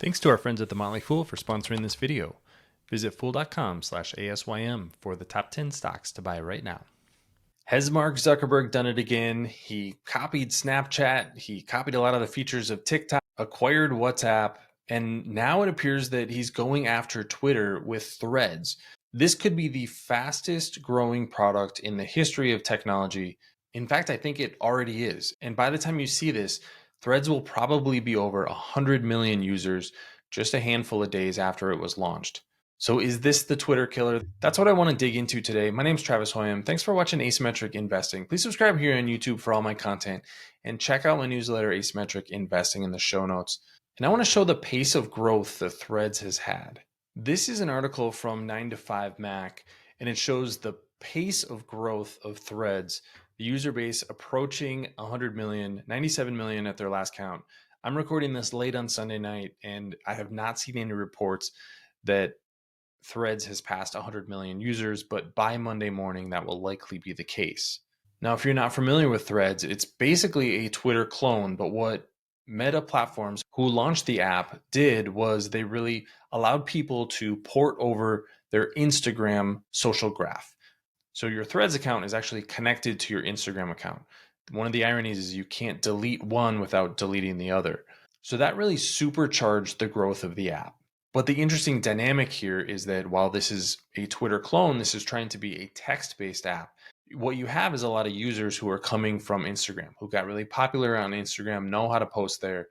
Thanks to our friends at The Motley Fool for sponsoring this video. Visit fool.com/ASYM for the top 10 stocks to buy right now. Has Mark Zuckerberg done it again? He copied Snapchat, he copied a lot of the features of TikTok, acquired WhatsApp, and now it appears that he's going after Twitter with Threads. This could be the fastest growing product in the history of technology. In fact, I think it already is. And by the time you see this, Threads will probably be over 100 million users just a handful of days after it was launched. So is this the Twitter killer? That's what I want to dig into today. My name is Travis Hoyam. Thanks for watching Asymmetric Investing. Please subscribe here on YouTube for all my content and check out my newsletter, Asymmetric Investing, in the show notes. And I want to show the pace of growth that Threads has had. This is an article from 9to5Mac, and it shows the pace of growth of Threads, the user base approaching 100 million, 97 million at their last count. I'm recording this late on Sunday night, and I have not seen any reports that Threads has passed 100 million users, but by Monday morning, that will likely be the case. Now, if you're not familiar with Threads, it's basically a Twitter clone, but what Meta Platforms, who launched the app, did was they really allowed people to port over their Instagram social graph. So your Threads account is actually connected to your Instagram account. One of the ironies is you can't delete one without deleting the other. So that really supercharged the growth of the app. But the interesting dynamic here is that while this is a Twitter clone, this is trying to be a text-based app. What you have is a lot of users who are coming from Instagram, who got really popular on Instagram, know how to post there.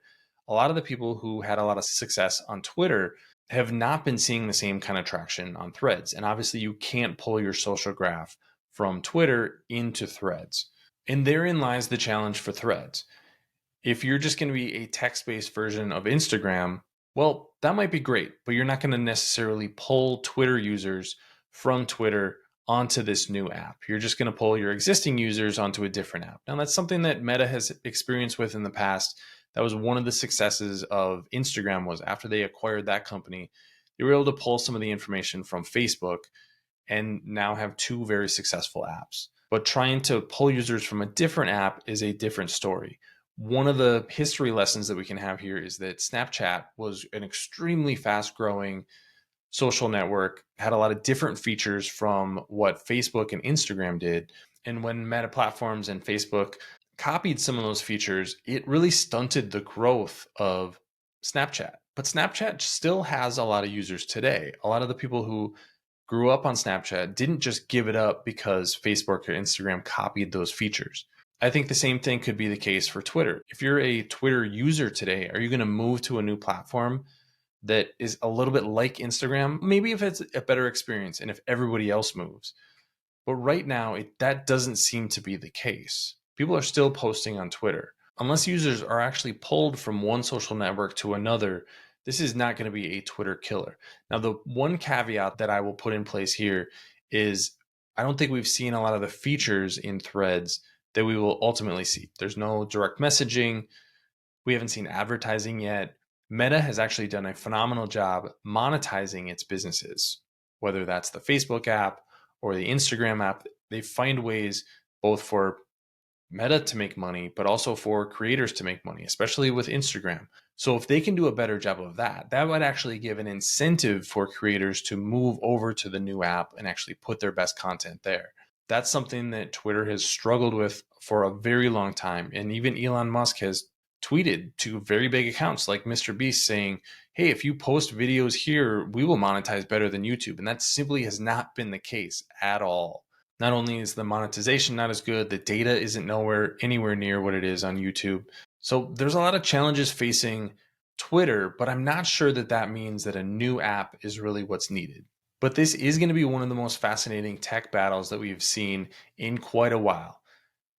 A lot of the people who had a lot of success on Twitter have not been seeing the same kind of traction on Threads. And obviously you can't pull your social graph from Twitter into Threads. And therein lies the challenge for Threads. If you're just going to be a text-based version of Instagram, well, that might be great, but you're not going to necessarily pull Twitter users from Twitter onto this new app. You're just going to pull your existing users onto a different app. Now, that's something that Meta has experienced with in the past. That was one of the successes of Instagram, was after they acquired that company, they were able to pull some of the information from Facebook and now have two very successful apps. But trying to pull users from a different app is a different story. One of the history lessons that we can have here is that Snapchat was an extremely fast growing social network, had a lot of different features from what Facebook and Instagram did. And when Meta Platforms and Facebook copied some of those features, it really stunted the growth of Snapchat. But Snapchat still has a lot of users today. A lot of the people who grew up on Snapchat didn't just give it up because Facebook or Instagram copied those features. I think the same thing could be the case for Twitter. If you're a Twitter user today, are you going to move to a new platform that is a little bit like Instagram? Maybe if it's a better experience and if everybody else moves. But right now, that doesn't seem to be the case. People are still posting on Twitter. Unless users are actually pulled from one social network to another, this is not going to be a Twitter killer. Now, the one caveat that I will put in place here is I don't think we've seen a lot of the features in Threads that we will ultimately see. There's no direct messaging. We haven't seen advertising yet. Meta has actually done a phenomenal job monetizing its businesses, whether that's the Facebook app or the Instagram app. They find ways both for Meta to make money, but also for creators to make money, especially with Instagram. So if they can do a better job of that, that would actually give an incentive for creators to move over to the new app and actually put their best content there. That's something that Twitter has struggled with for a very long time. And even Elon Musk has tweeted to very big accounts like Mr. Beast saying, hey, if you post videos here, we will monetize better than YouTube. And that simply has not been the case at all. Not only is the monetization not as good, the data isn't anywhere near what it is on YouTube. So there's a lot of challenges facing Twitter, but I'm not sure that that means that a new app is really what's needed. But this is going to be one of the most fascinating tech battles that we've seen in quite a while.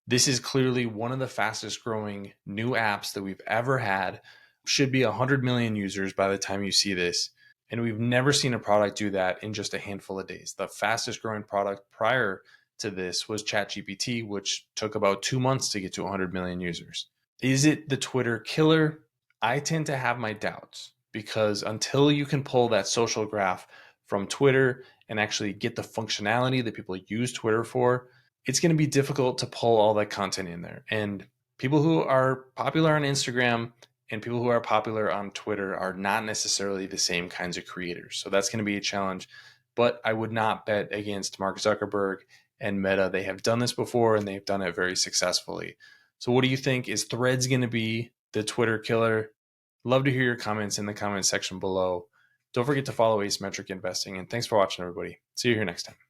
This is clearly one of the fastest growing new apps that we've ever had. Should be 100 million users by the time you see this. And we've never seen a product do that in just a handful of days. The fastest growing product prior to this was ChatGPT, which took about 2 months to get to 100 million users. Is it the Twitter killer? I tend to have my doubts, because until you can pull that social graph from Twitter and actually get the functionality that people use Twitter for, it's going to be difficult to pull all that content in there. And people who are popular on Instagram and people who are popular on Twitter are not necessarily the same kinds of creators. So that's going to be a challenge. But I would not bet against Mark Zuckerberg and Meta. They have done this before and they've done it very successfully. So what do you think? Is Threads going to be the Twitter killer? Love to hear your comments in the comments section below. Don't forget to follow Asymmetric Investing, and thanks for watching, everybody. See you here next time.